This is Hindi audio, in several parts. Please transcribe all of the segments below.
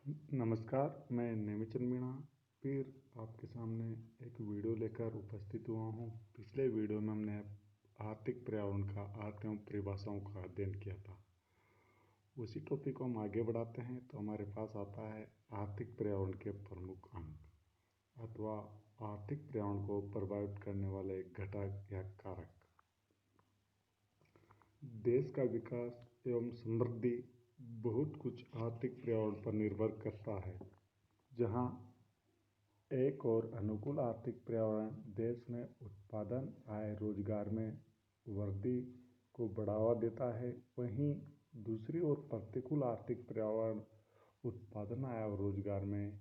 नमस्कार, मैं नेमिचंद मीणा फिर आपके सामने एक वीडियो लेकर उपस्थित हुआ हूँ। पिछले वीडियो में हमने आर्थिक पर्यावरण का अर्थ एवं परिभाषाओं का अध्ययन किया था। उसी टॉपिक को हम आगे बढ़ाते हैं तो हमारे पास आता है आर्थिक पर्यावरण के प्रमुख अंग अथवा आर्थिक पर्यावरण को प्रभावित करने वाले घटक या कारक। देश का विकास एवं समृद्धि बहुत कुछ आर्थिक पर्यावरण पर निर्भर करता है। जहां एक और अनुकूल आर्थिक पर्यावरण देश में उत्पादन, आय, रोजगार में वृद्धि को बढ़ावा देता है, वहीं दूसरी ओर प्रतिकूल आर्थिक पर्यावरण उत्पादन, आय और रोजगार में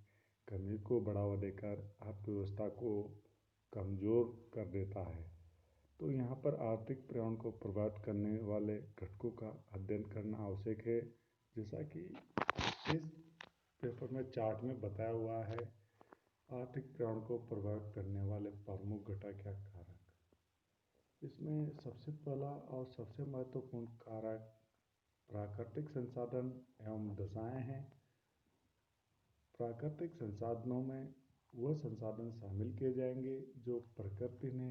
कमी को बढ़ावा देकर अर्थव्यवस्था को कमजोर कर देता है। तो यहाँ पर आर्थिक पर्यावरण को प्रभावित करने वाले घटकों का अध्ययन करना आवश्यक है। जैसा कि इस पेपर में चार्ट में बताया हुआ है, आर्थिक पर्यावरण को प्रभावित करने वाले प्रमुख घटक या कारक। इसमें सबसे पहला और सबसे महत्वपूर्ण कारक प्राकृतिक संसाधन एवं दशाएं हैं। प्राकृतिक संसाधनों में वह संसाधन शामिल किए जाएंगे जो प्रकृति ने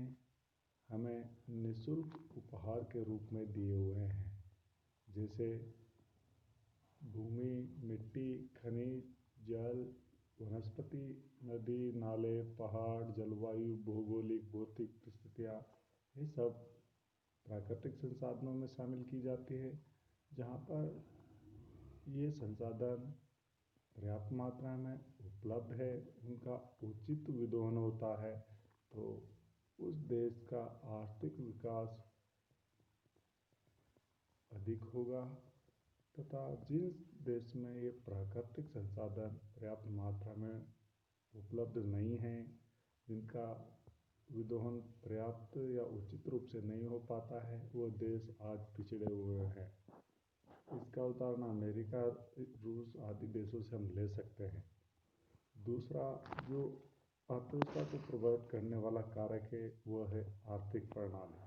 हमें निःशुल्क उपहार के रूप में दिए हुए हैं, जैसे भूमि, मिट्टी, खनिज, जल, वनस्पति, नदी, नाले, पहाड़, जलवायु, भौगोलिक भौतिक परिस्थितियाँ, ये सब प्राकृतिक संसाधनों में शामिल की जाती है। जहाँ पर ये संसाधन पर्याप्त मात्रा में उपलब्ध है, उनका उचित विदोहन होता है, तो उस देश का आर्थिक विकास अधिक होगा। तथा जिन देश में ये प्राकृतिक संसाधन पर्याप्त मात्रा में उपलब्ध नहीं हैं, जिनका विदोहन पर्याप्त या उचित रूप से नहीं हो पाता है, वो देश आज पिछड़े हुए हैं। इसका उदाहरण अमेरिका, रूस आदि देशों से हम ले सकते हैं। दूसरा जो अर्थव्यवस्था को प्रभावित करने वाला कारक है, वह है आर्थिक प्रणाली।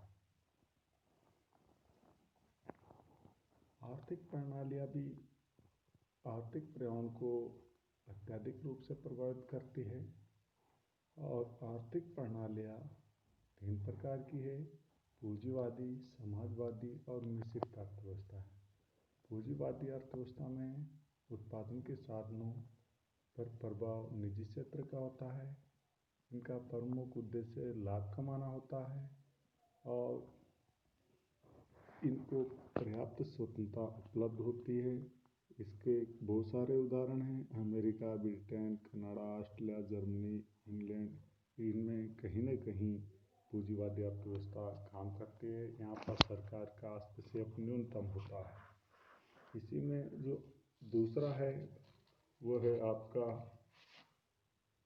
आर्थिक प्रणालियाँ भी आर्थिक पर्यावरण को अत्यधिक रूप से प्रभावित करती है। और आर्थिक प्रणालियाँ 3 प्रकार की है: पूंजीवादी, समाजवादी और मिश्रित अर्थव्यवस्था। पूंजीवादी अर्थव्यवस्था में उत्पादन के साधनों पर प्रभाव निजी क्षेत्र का होता है। इनका प्रमुख उद्देश्य लाभ कमाना होता है और इनको पर्याप्त स्वतंत्रता उपलब्ध होती है। इसके बहुत सारे उदाहरण हैं: America, Britain, Canada, Australia, Germany, England. इनमें कहीं न कहीं पूंजीवादी अर्थव्यवस्था काम करती है। यहाँ पर सरकार का हस्तक्षेप न्यूनतम होता है। इसी में जो दूसरा है वो है आपका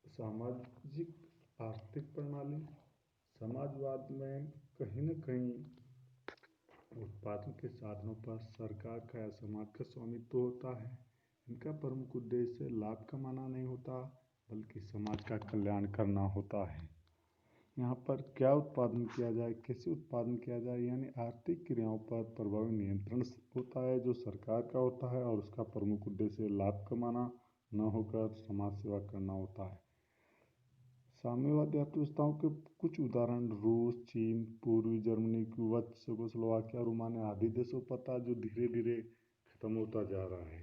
सामाजिक आर्थिक प्रणाली। समाजवाद में कहीं न कहीं उत्पादन के साधनों पर सरकार का या समाज का स्वामित्व होता है। इनका प्रमुख उद्देश्य लाभ कमाना नहीं होता, बल्कि समाज का कल्याण करना होता है। यहाँ पर क्या उत्पादन किया जाए, कैसे उत्पादन किया जाए, यानी आर्थिक क्रियाओं पर प्रभावी नियंत्रण होता है जो सरकार का होता है, और उसका प्रमुख उद्देश्य लाभ कमाना न होकर समाज सेवा करना होता है। साम्यवादी अर्थव्यवस्थाओं के कुछ उदाहरण रूस, चीन, पूर्वी जर्मनी, क्यूबा, चेकोस्लोवाकिया, रोमानिया आदि देशों पर था, जो धीरे धीरे खत्म होता जा रहा है।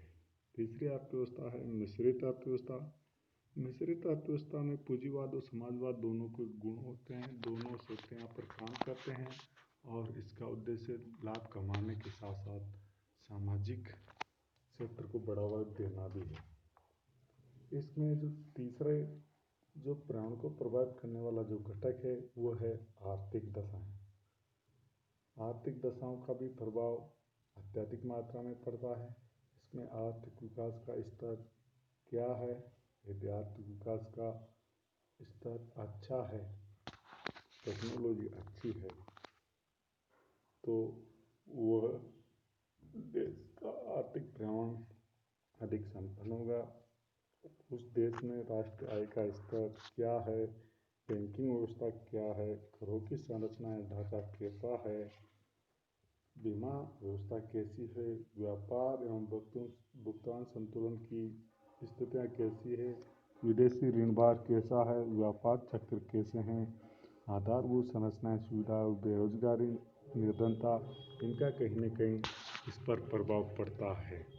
तीसरी अर्थव्यवस्था है मिश्रित अर्थव्यवस्था। मिश्रित अर्थव्यवस्था में पूंजीवाद और समाजवाद दोनों के गुण होते हैं। दोनों क्षेत्र यहाँ पर काम करते हैं और इसका उद्देश्य लाभ कमाने के साथ साथ सामाजिक क्षेत्र को बढ़ावा देना भी है। इसमें जो तीसरे जो पर्यावरण को प्रभावित करने वाला जो घटक है वो है आर्थिक दशाएं। आर्थिक दशाओं का भी प्रभाव अत्यधिक मात्रा में पड़ता है। इसमें आर्थिक विकास का स्तर क्या है। यदि आर्थिक विकास का स्तर अच्छा है, टेक्नोलॉजी अच्छी है, तो वह देश का आर्थिक पर्यावरण अधिक संपन्न होगा। उस देश में राष्ट्रीय आय का स्तर क्या है, बैंकिंग व्यवस्था क्या है, करों की संरचना ढांचा कैसा है, बीमा व्यवस्था कैसी है, व्यापार एवं भुगतान संतुलन की स्थितियाँ कैसी है, विदेशी ऋण भार कैसा है, व्यापार चक्र कैसे हैं, आधारभूत संरचनाएं, सुविधा, बेरोजगारी, निर्धनता, इनका कहीं न कहीं इस पर प्रभाव पड़ता है।